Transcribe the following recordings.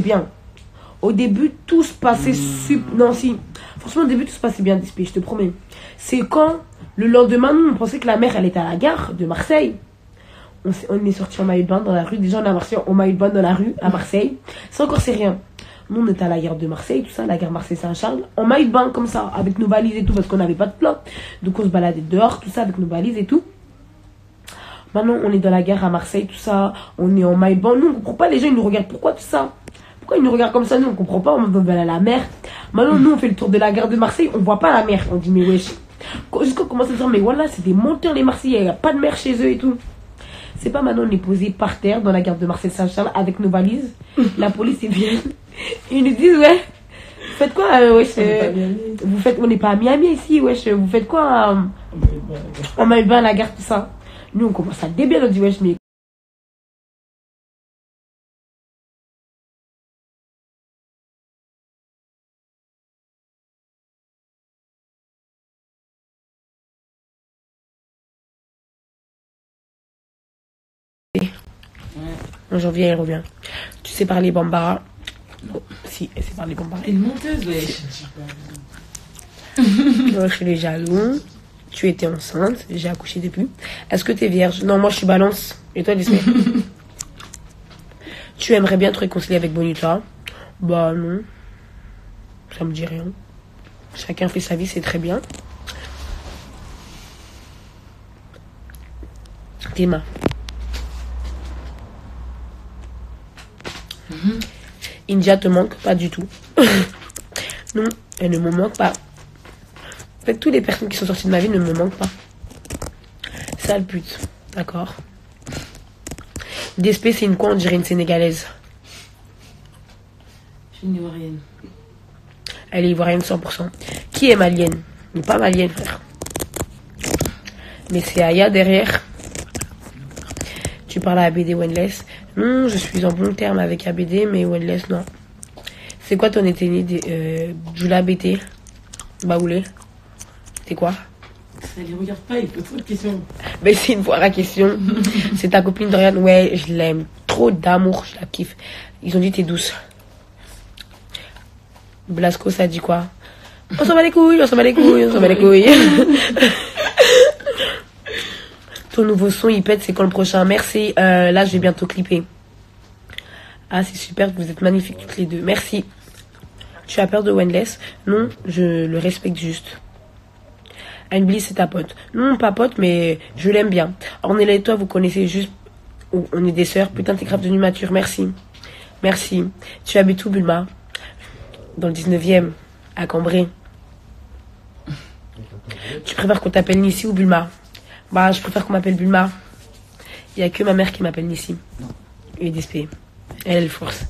bien. Au début, tout se passait Non, si. Franchement, au début, tout se passait bien, DSP, je te promets. C'est quand, le lendemain, nous, on pensait que la mère, elle était à la gare de Marseille. On est sorti en maillot de bain dans la rue. Déjà, on a marché en maillot de bain dans la rue, à Marseille. C'est encore, c'est rien. Nous, on était à la gare de Marseille, tout ça, la gare Marseille-Saint-Charles. En maillot de bain, comme ça, avec nos valises et tout, parce qu'on n'avait pas de plan. Donc, on se baladait dehors, tout ça, avec nos valises et tout. Maintenant, on est dans la gare à Marseille, tout ça. On est en maillot de bain. Nous, on comprend pas. Les gens, ils nous regardent. Pourquoi tout ça? Pourquoi ils nous regardent comme ça? Nous, on comprend pas. On veut aller à la mer. Maintenant, nous, on fait le tour de la gare de Marseille. On voit pas la mer. On dit, mais wesh. Jusqu'à commence à dire, mais voilà, c'est des menteurs, les Marseillais. Il n'y a pas de mer chez eux et tout. C'est pas maintenant, on est posé par terre dans la gare de Marseille-Saint-Charles avec nos valises. La police, ils viennent. Ils nous disent, ouais. Vous faites quoi, wesh? Vous faites, on n'est pas à Miami ici, wesh. Vous faites quoi, en maillot de bain à la gare, tout ça? Nous, on commence à débiler. On dit, wesh, mais. En janvier, elle revient. Tu sais parler Bambara? Non. Si, elle sait parler Bambara. Elle est menteuse, wesh. Je suis les jaloux. Tu étais enceinte. J'ai accouché depuis. Est-ce que t'es vierge? Non, moi je suis balance. Et toi, Disney? Tu aimerais bien te réconcilier avec Bonita? Bah non. Ça me dit rien. Chacun fait sa vie, c'est très bien. Théma. India te manque pas du tout. Non, elle ne me manque pas. En fait, toutes les personnes qui sont sorties de ma vie ne me manquent pas. Sale pute. D'accord. DSP, c'est une quoi? On dirait une Sénégalaise. Je suis une Ivoirienne. Elle est ivoirienne 100%. Qui est malienne? Mais pas malienne, frère. Mais c'est Aya derrière. Tu parles à ABD Wenless? Non, je suis en bon terme avec ABD, mais Wenless, non. C'est quoi ton ethnie? Jula BT? Baoulé? C'est quoi? Ça les regarde pas, il pose trop de questions. Mais c'est une fois la question. C'est ta copine Dorian? Ouais, je l'aime. Trop d'amour, je la kiffe. Ils ont dit t'es douce. Blasco, ça dit quoi? On s'en bat les couilles, on s'en bat les couilles, on s'en bat les couilles. Ton nouveau son, il pète, c'est quand le prochain? Merci. Là, je vais bientôt clipper. Ah, c'est super, vous êtes magnifiques toutes les deux. Merci. Tu as peur de Wenless? Non, je le respecte juste. Anne-Bliss, c'est ta pote? Non, pas pote, mais je l'aime bien. Ornella et toi, vous connaissez juste... On est des sœurs. Putain, t'es grave devenue mature. Merci. Merci. Tu habites où, Bulma? Dans le 19e, à Cambrai. Tu préfères qu'on t'appelle Nissi ou Bulma? Bah, je préfère qu'on m'appelle Bulma. Il n'y a que ma mère qui m'appelle Nissi. Et DSP. Elle force.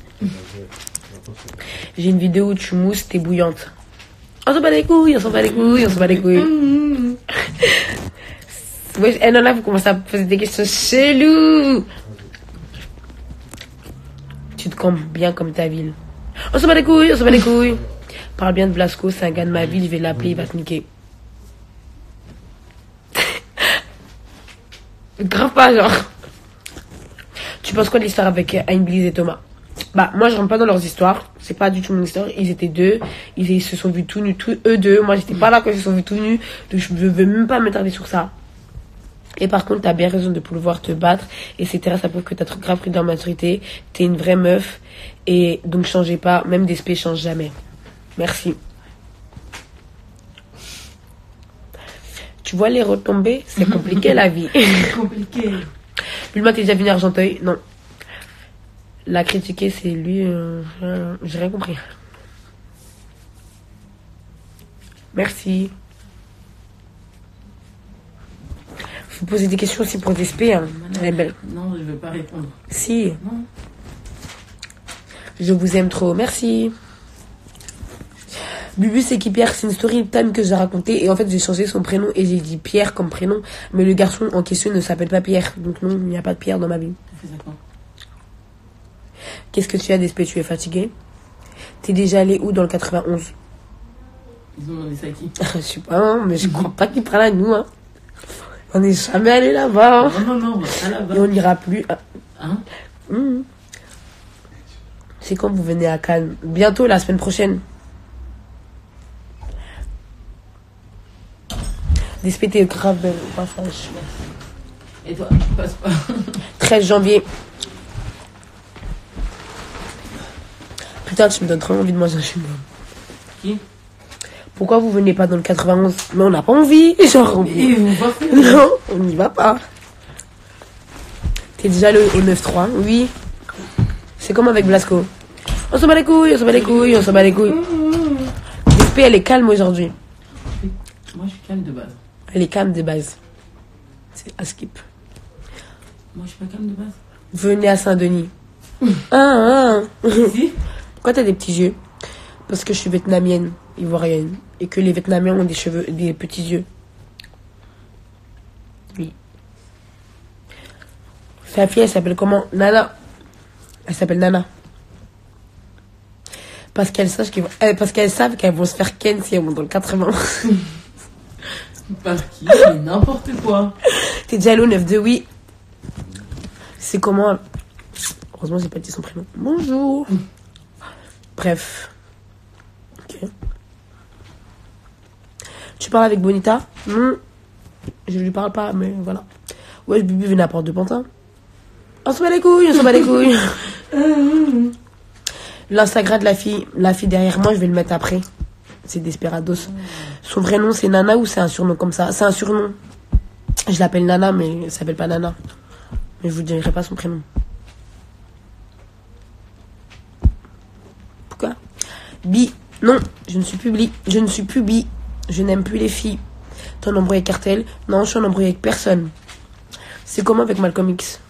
J'ai une vidéo où tu mousses, t'es bouillante. On s'en bat les couilles, on s'en bat les couilles, on s'en bat les couilles. Ouais, et non, là, vous commencez à poser des questions cheloues. Tu te campes bien comme ta ville. On s'en bat les couilles, on s'en bat les couilles. Parle bien de Blasco, c'est un gars de ma ville, je vais l'appeler, il va te niquer. Grave pas, genre. Tu penses quoi de l'histoire avec Anne-Bliss et Thomas? Bah, moi, je rentre pas dans leurs histoires. C'est pas du tout mon histoire. Ils étaient deux. Ils se sont vus tout nus, eux deux. Moi, j'étais pas là quand ils se sont vus tout nus. Donc, je veux même pas m'attarder sur ça. Et par contre, t'as bien raison de pouvoir te battre, etc. Ça prouve que t'as trop grave pris dans la maturité. T'es une vraie meuf. Et donc, changez pas. Même DSP change jamais. Merci. Tu vois les retombées? C'est compliqué, la vie. C'est compliqué. Bulma, t'es déjà venu à Argenteuil? Non. La critiquer, c'est lui. J'ai rien compris. Merci. Faut poser des questions aussi pour DSP. Hein. Elle est belle. Non, je veux pas répondre. Si. Non. Je vous aime trop. Merci. Bubu, c'est qui Pierre? C'est une story time que j'ai racontée. Et en fait, j'ai changé son prénom et j'ai dit Pierre comme prénom. Mais le garçon en question ne s'appelle pas Pierre. Donc non, il n'y a pas de Pierre dans ma vie. Qu'est-ce que tu as DSP? Tu es fatigué? T'es déjà allé où dans le 91? Ils ont demandé ça à qui? Je sais pas, hein, mais je crois pas qu'ils prennent à nous. Hein. On n'est jamais allé là-bas. Hein. Non, on va pas là-bas. Et on n'ira plus. Hein? Mmh. C'est quand vous venez à Cannes? Bientôt, la semaine prochaine. Respectez grave au passage. Et toi, passe pas. 13 janvier. Putain, tu me donnes trop envie de manger un chewing-gum. Qui? Pourquoi vous venez pas dans le 91? Mais on n'a pas envie. Genre, Et vous partez? non, on n'y va pas. T'es déjà au 9-3? Oui. C'est comme avec Blasco. On s'en bat les couilles, on s'en bat les couilles, on s'en bat les couilles. L'esprit, elle est calme aujourd'hui. Moi, je suis calme de base. Elle est calme de base. C'est à skip. Moi, je suis pas calme de base. Venez à Saint-Denis. Si? Pourquoi t'as des petits yeux? Parce que je suis vietnamienne, ivoirienne. Et que les Vietnamiens ont des cheveux, des petits yeux. Oui. Sa fille, elle s'appelle comment? Nana. Elle s'appelle Nana. Parce qu'elles savent qu'elles vont se faire ken si elles vont dans le 80. Par qui? Mais n'importe quoi. T'es déjà allé au 9-2, oui. C'est comment? Heureusement, j'ai pas dit son prénom. Bonjour. Bref. Ok. Tu parles avec Bonita? Non. Je lui parle pas, mais voilà. Ouais, Bibi venait à Porte de Pantin. On se bat les couilles, on se bat les couilles. L'Instagram de la fille derrière moi, je vais le mettre après. C'est Desperados. Son vrai nom, c'est Nana ou c'est un surnom comme ça? C'est un surnom. Je l'appelle Nana, mais elle s'appelle pas Nana. Mais je vous dirai pas son prénom. Pourquoi? Bi. Non, je ne suis plus bi. Je ne suis plus bi. Je n'aime plus les filles. T'es en embrouille avec Cartel? Non, je suis en embrouille avec personne. C'est comment avec Malcolm X?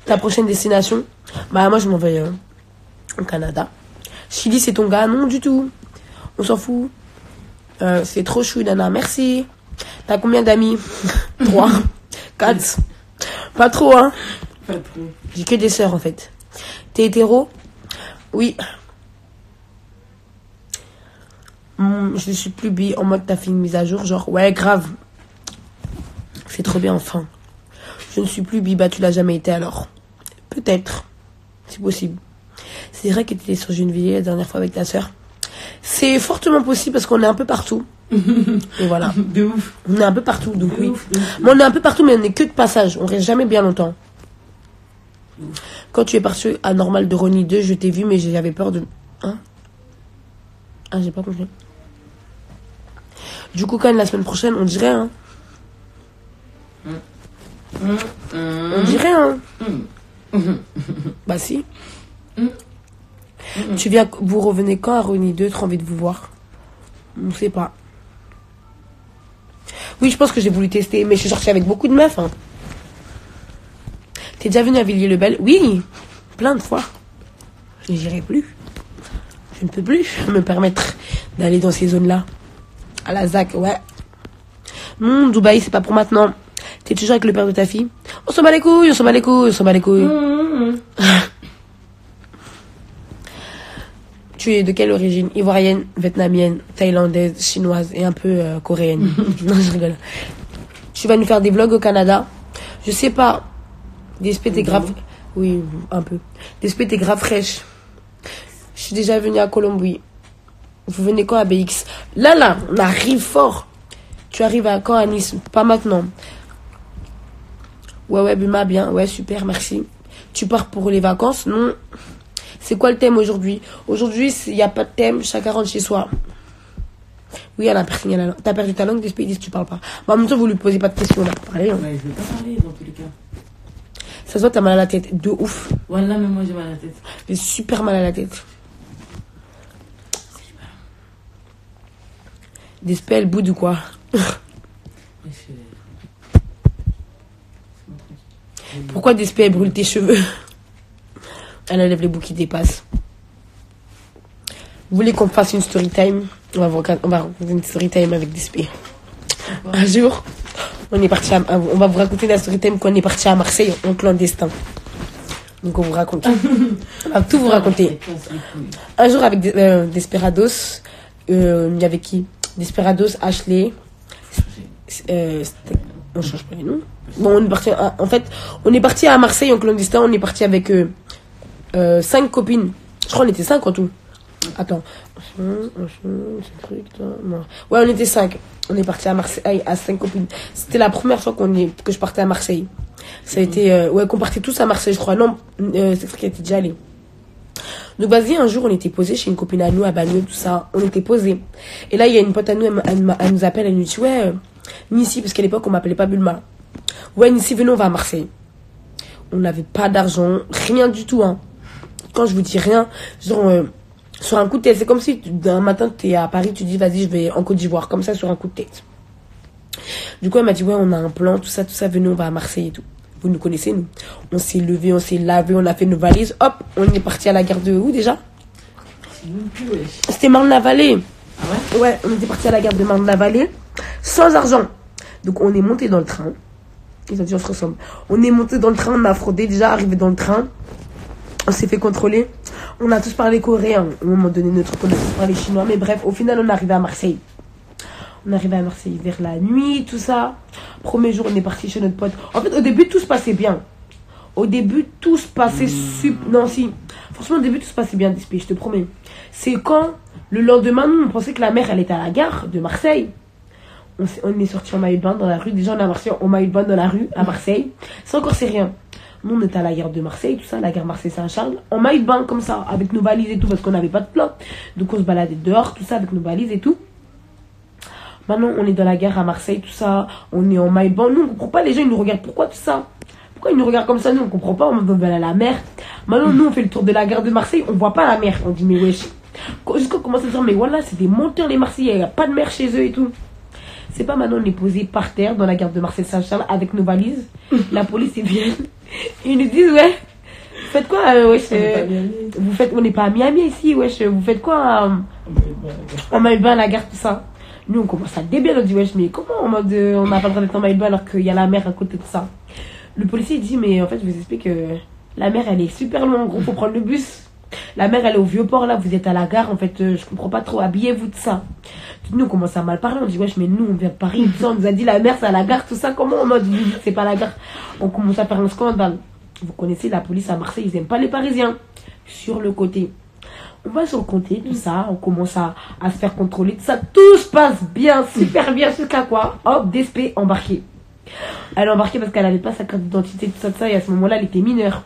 Ta prochaine destination? Bah moi je m'en vais au Canada. Chili c'est ton gars? Non du tout. On s'en fout. C'est trop chou Nana, merci. T'as combien d'amis? 3, 4. Pas trop hein. Pas trop. J'ai que des sœurs en fait. T'es hétéro? Oui. Je ne suis plus bi en mode t'as fait une mise à jour. Genre ouais grave. C'est trop bien enfin. Je ne suis plus bi, bah tu l'as jamais été alors. Peut-être. C'est possible. C'est vrai que tu étais sur Gennevilliers la dernière fois avec ta sœur. C'est fortement possible parce qu'on est un peu partout. Et voilà. De ouf. On est un peu partout, donc De oui. ouf, de ouf. Mais on est un peu partout, mais on n'est que de passage. On reste jamais bien longtemps. Quand tu es parti à Normal de Ronnie 2, je t'ai vu, mais j'avais peur de... Hein? Ah, j'ai pas compris. Du coup, quand la semaine prochaine, on dirait, hein? On dirait, hein? Bah si. Tu viens, vous revenez quand à Ronnie 2? Trop envie de vous voir. On sait pas. Oui, je pense que j'ai voulu tester, mais je suis sortie avec beaucoup de meufs, hein. T'es déjà venu à Villiers-le-Bel? Oui, plein de fois. Je n'irai plus. Je ne peux plus me permettre d'aller dans ces zones-là. À la ZAC, ouais. Non, Dubaï, c'est pas pour maintenant. T'es toujours avec le père de ta fille? On s'en bat les couilles, on s'en bat les couilles, on s'en bat les couilles. Tu es de quelle origine? Ivoirienne, vietnamienne, thaïlandaise, chinoise et un peu coréenne. Non, je rigole. Tu vas nous faire des vlogs au Canada? Je sais pas. Des spé, t'es grave... Oui, un peu. Des spé, t'es grave fraîche. Je suis déjà venue à Colombie. Vous venez quand à BX? Là, on arrive fort. Tu arrives à quand à Nice? Pas maintenant. Ouais, Buma, bien. Ouais, super, merci. Tu pars pour les vacances? Non. C'est quoi le thème aujourd'hui? Aujourd'hui, il n'y a pas de thème, chacun rentre chez soi. Oui, elle a perdu la langue. T'as perdu ta langue, des pays disent que tu parles pas. Bah, en même temps, vous lui posez pas de questions, là, pour parler. Hein. Ouais, je vais pas parler dans tous les cas. Ça se voit, t'as mal à la tête. De ouf. Voilà, mais moi j'ai mal à la tête. J'ai super mal à la tête. Des spells, bout ou quoi? Pourquoi des spells brûlent tes cheveux? Elle enlève les bouts qui dépassent. Vous voulez qu'on fasse une story time? On va raconter une story time avec des spells. Un jour, on va vous raconter la story time quand on est parti à Marseille en clandestin. Donc on vous raconte. On va tout vous raconter. Un jour avec Desperados, il y avait qui? Desperados, Ashley. On change pas les noms. Bon, on est parti, en fait, on est parti à Marseille en clandestin, on est parti avec 5 copines. Je crois qu'on était 5 en tout. Attends. Ouais, on était 5. On est parti à Marseille à 5 copines. C'était la première fois que je partais à Marseille. Ça a été, ouais, qu'on partait tous à Marseille, je crois. Non, c'est ce qui était déjà allé. Donc vas-y, un jour on était posé chez une copine à nous à Bagneux, tout ça, on était posé. Et là il y a une pote à nous, elle nous appelle, elle nous dit ouais, Nissi, parce qu'à l'époque on m'appelait pas Bulma. Ouais Nissi, venez, on va à Marseille. On n'avait pas d'argent, rien du tout, hein. Quand je vous dis rien, genre sur un coup de tête, c'est comme si un matin t'es à Paris, tu dis vas-y je vais en Côte d'Ivoire, comme ça sur un coup de tête. Du coup elle m'a dit ouais on a un plan, tout ça, venez on va à Marseille et tout. Vous nous connaissez, nous. On s'est levé, on s'est lavé, on a fait nos valises. Hop, on est parti à la gare de où déjà? C'était Marne-la-Vallée. Ah ouais? Ouais, on était parti à la gare de Marne-la-Vallée sans argent. Donc on est monté dans le train. Ils ont dit on se ressemble. On est monté dans le train, on a fraudé, déjà arrivé dans le train. On s'est fait contrôler. On a tous parlé coréen. Au moment donné, notre on a tous parlé chinois. Mais bref, au final, on est arrivé à Marseille. On est arrivé à Marseille vers la nuit, tout ça. Premier jour, on est parti chez notre pote. En fait, au début, tout se passait bien. Au début, tout se passait Non, si. Franchement, au début, tout se passait bien, DSP, je te promets. C'est quand, le lendemain, nous, on pensait que la mère, elle était à la gare de Marseille. On est sorti en maillot de bain dans la rue. Déjà, on est marché en maillot de bain dans la rue, à Marseille. C'est encore, c'est rien. Nous, on était à la gare de Marseille, tout ça, la gare Marseille-Saint-Charles. En maillot de bain, comme ça, avec nos valises et tout, parce qu'on n'avait pas de plan. Donc, on se baladait dehors, tout ça, avec nos valises et tout. Maintenant, on est dans la gare à Marseille, tout ça. On est en maillot de bain. Nous, on comprend pas. Les gens, ils nous regardent. Pourquoi tout ça? Pourquoi ils nous regardent comme ça? Nous, on comprend pas. On veut aller à la mer. Maintenant, nous, on fait le tour de la gare de Marseille. On voit pas la mer. On dit, mais wesh. Jusqu'à commencer à dire, mais voilà, c'est des menteurs, les Marseillais. Il n'y a pas de mer chez eux et tout. C'est pas maintenant, on est posé par terre dans la gare de Marseille-Saint-Charles avec nos valises. La police, ils viennent. Ils nous disent, ouais. Vous faites quoi, wesh? Vous faites, on n'est pas à Miami ici, wesh. Vous faites quoi en maillot de bain à la gare, tout ça? Nous, on commence à débiler, on dit, wesh, mais comment en mode, on n'a pas le droit d'être en maillot de bain alors qu'il y a la mer à côté de ça? Le policier, il dit, mais en fait, je vous explique que la mer, elle est super loin, en gros, faut prendre le bus. La mer, elle est au Vieux-Port, là, vous êtes à la gare, en fait, je comprends pas trop, habillez-vous de ça. Nous, on commence à mal parler, on dit, wesh, mais nous, on vient de Paris, tout ça, on nous a dit, la mer, c'est à la gare, tout ça, comment en mode, c'est pas la gare? On commence à faire un scandale. Vous connaissez la police à Marseille, ils aiment pas les Parisiens. Sur le côté. On va sur le côté, tout ça, on commence à se faire contrôler, tout ça, tout se passe bien, super bien, jusqu'à quoi? Hop, DSP embarquée. Elle est embarquée parce qu'elle n'avait pas sa carte d'identité, tout ça, et à ce moment-là, elle était mineure.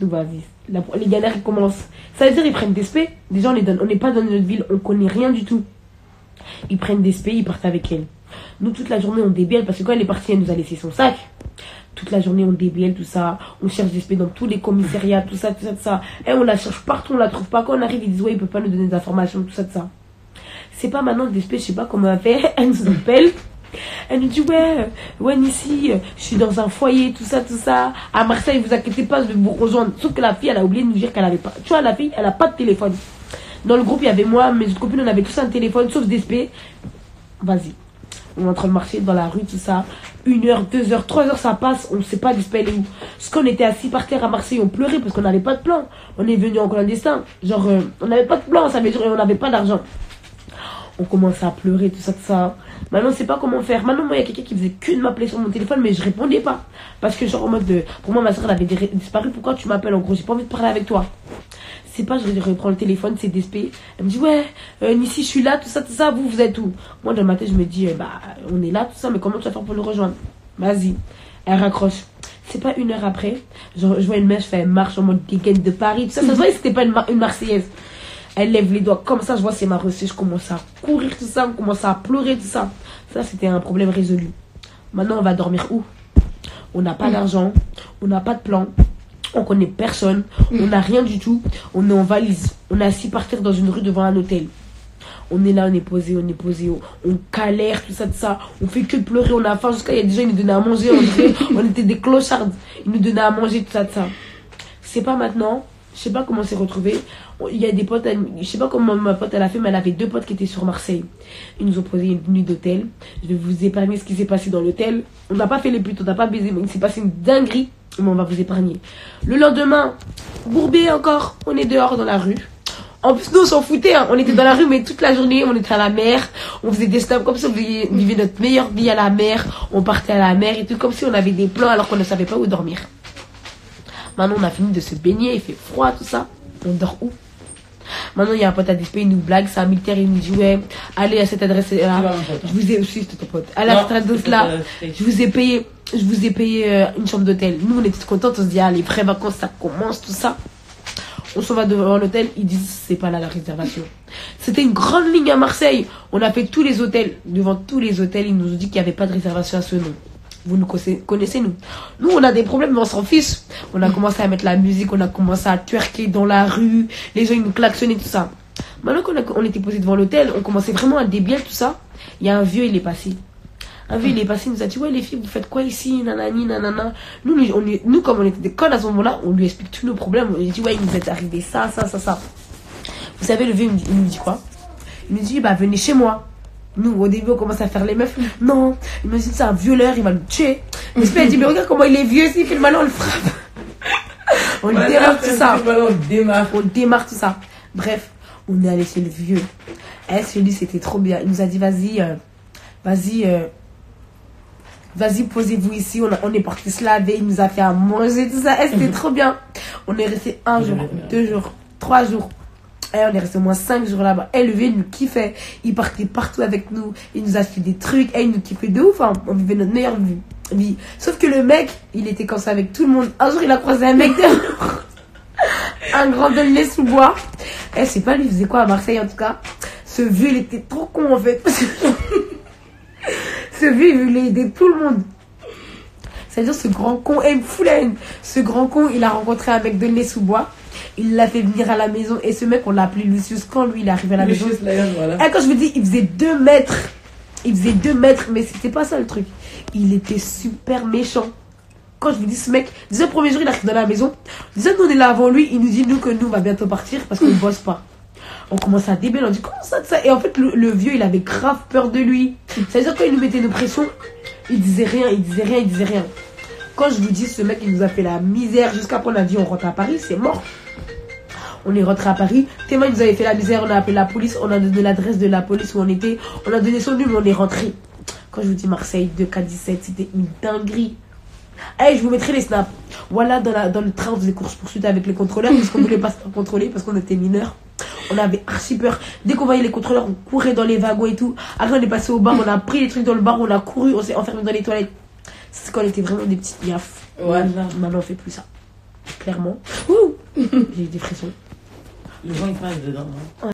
Donc vas-y, les galères ils commencent. Ça veut dire ils prennent DSP, déjà on n'est pas dans notre ville, on connaît rien du tout. Ils prennent DSP, ils partent avec elle. Nous, toute la journée, on débielle parce que quand elle est partie, elle nous a laissé son sac. Toute la journée, on débielle, tout ça. On cherche DSP dans tous les commissariats, tout ça, tout ça, tout ça. Et on la cherche partout, on la trouve pas. Quand on arrive, ils disent, ouais, il peut pas nous donner des informations, tout ça, tout ça. C'est pas maintenant DSP, je sais pas comment elle fait. Elle nous appelle. Elle nous dit, ouais, Nissi, je suis dans un foyer, tout ça, à Marseille, vous inquiétez pas, je vais vous rejoindre. Sauf que la fille, elle a oublié de nous dire qu'elle avait pas. Tu vois, la fille, elle a pas de téléphone. Dans le groupe, il y avait moi, mes autres copines, on avait tous un téléphone, sauf DSP. Vas-y. On est en train de marcher dans la rue, tout ça. 1 heure, 2 heures, 3 heures, ça passe, on ne sait pas DSP, elle est où. Parce qu'on était assis par terre à Marseille, on pleurait parce qu'on n'avait pas de plan. On est venu en clandestin. Genre, on n'avait pas de plan, ça veut dire on n'avait pas d'argent. On commence à pleurer, tout ça, tout ça. Maintenant, on ne sait pas comment faire. Maintenant, moi, il y a quelqu'un qui faisait que de m'appeler sur mon téléphone, mais je répondais pas. Parce que, genre, en mode de. Pour moi, ma soeur, elle avait disparu. Pourquoi tu m'appelles? En gros, j'ai pas envie de parler avec toi. C'est pas, je reprends le téléphone, c'est DSP. Elle me dit, ouais, Nissi, je suis là, tout ça, vous êtes où? Moi, dans ma tête, je me dis, on est là, tout ça, mais comment tu vas faire pour le rejoindre? Vas-y. Elle raccroche. C'est pas 1 heure après, je vois une mèche faire une marche en mode week-end de Paris, tout ça. Ça se voit que c'était pas une Marseillaise. Elle lève les doigts comme ça, je vois c'est ma reçue, je commence à courir, tout ça, on commence à pleurer, tout ça. Ça, c'était un problème résolu. Maintenant, on va dormir où? On n'a pas d'argent, on n'a pas de plan. On connaît personne, on n'a rien du tout, on est en valise, on est assis par terre dans une rue devant un hôtel. On est là, on est posé, on galère, tout ça, on fait que pleurer, on a faim, jusqu'à il y a des gens, ils nous donnaient à manger, on était des clochards, ils nous donnaient à manger, tout ça. C'est pas maintenant, je sais pas comment on s'est retrouvés, il y a des potes, je sais pas comment ma pote elle a fait, mais elle avait 2 potes qui étaient sur Marseille. Ils nous ont posé une nuit d'hôtel, je vais vous épargner ce qui s'est passé dans l'hôtel. On n'a pas fait les putes, on n'a pas baisé, mais il s'est passé une dinguerie. Mais on va vous épargner. Le lendemain, bourbé encore, on est dehors dans la rue. En plus, nous, on s'en foutait. Hein. On était dans la rue, mais toute la journée, on était à la mer. On faisait des snaps comme si on vivait notre meilleure vie à la mer. On partait à la mer et tout, comme si on avait des plans alors qu'on ne savait pas où dormir. Maintenant, on a fini de se baigner, il fait froid, tout ça. On dort où? Maintenant, il y a un pote à Dispé, il nous blague, c'est un militaire, il nous dit, ouais, allez à cette adresse-là. Je vous ai aussi, c'était ton pote. Allez à cette adresse-là. Je vous ai payé une chambre d'hôtel. Nous, on était contents, on se dit, ah, les vraies vacances, ça commence, tout ça. On s'en va devant l'hôtel, ils disent, c'est pas là la réservation. C'était une grande ligne à Marseille. On a fait tous les hôtels. Devant tous les hôtels, ils nous ont dit qu'il n'y avait pas de réservation à ce nom. Vous nous connaissez, nous. Nous, on a des problèmes, mais on s'en fiche. On a commencé à mettre la musique, on a commencé à twerker dans la rue. Les gens, ils nous klaxonnaient, tout ça. Maintenant qu'on était posé devant l'hôtel, on commençait vraiment à débiler, tout ça. Il y a un vieux, il est passé. Un vieux, il est passé, il nous a dit, ouais, les filles, vous faites quoi ici, nanani, nanana. Nous, comme on était des connes à ce moment-là, on lui explique tous nos problèmes. On lui dit, ouais, il nous est arrivé ça. Vous savez, le vieux, il nous dit quoi? Il nous dit, bah, venez chez moi. Nous, au début, on commence à faire les meufs. Non, il me dit, c'est un violeur, il va nous tuer. J'espère, il dit, mais regarde comment il est vieux, s'il fait le malin, on le frappe. On démarre tout ça. On démarre tout ça. Bref, on est allé chez le vieux. Chez lui, c'était trop bien. Il nous a dit, vas-y, posez-vous ici. On est parti se laver, il nous a fait à manger, tout ça. C'était trop bien. On est resté 1 jour, 2 jours, 3 jours. On est resté au moins 5 jours là-bas. Le vieux, il nous kiffait. Il partait partout avec nous. Il nous achetait des trucs. Il nous kiffait de ouf. Hein. On vivait notre meilleure vie. Sauf que le mec, il était comme ça avec tout le monde. Un jour, il a croisé un mec un grand Dolnay sous bois. Je sais pas, lui, il faisait quoi à Marseille en tout cas. Ce vieux, il était trop con en fait. Ce vieux, il voulait aider tout le monde. C'est-à-dire, ce grand con, il me fout la haine. Ce grand con, il a rencontré un mec Dolnay sous bois. Il l'a fait venir à la maison. Et ce mec, on l'a appelé Lucius. Quand lui, il est arrivé à la maison. Voilà. Et quand je me dis, il faisait 2 mètres. Il faisait 2 mètres. Mais c'était pas ça le truc. Il était super méchant. Quand je vous dis, ce mec, déjà, le premier jour, il arrive dans la maison. Déjà, nous, on est là avant lui. Il nous dit, nous, que nous, on va bientôt partir parce qu'on ne bosse pas. On commence à déballer. On dit, comment ça, ça? Et en fait, le vieux, il avait grave peur de lui. C'est-à-dire, quand il nous mettait de pression, il disait rien. Quand je vous dis, ce mec, il nous a fait la misère. Jusqu'après, on a dit, on rentre à Paris. C'est mort. On est rentré à Paris. Tellement il nous avait fait la misère, on a appelé la police, on a donné l'adresse de la police où on était, on a donné son numéro, on est rentré. Quand je vous dis Marseille 2K17, c'était une dinguerie. Je vous mettrai les snaps. Voilà, dans le train, on faisait course-poursuite avec les contrôleurs parce qu'on voulait pas se faire contrôler parce qu'on était mineurs. On avait archi peur. Dès qu'on voyait les contrôleurs, on courait dans les wagons et tout. Après, on est passé au bar, on a pris les trucs dans le bar, on a couru, on s'est enfermé dans les toilettes. C'est quand on était vraiment des petites gaffes. Ouais. Maintenant, on fait plus ça. Clairement. Ouh, j'ai des frissons. Le vent il passe dedans. Hein.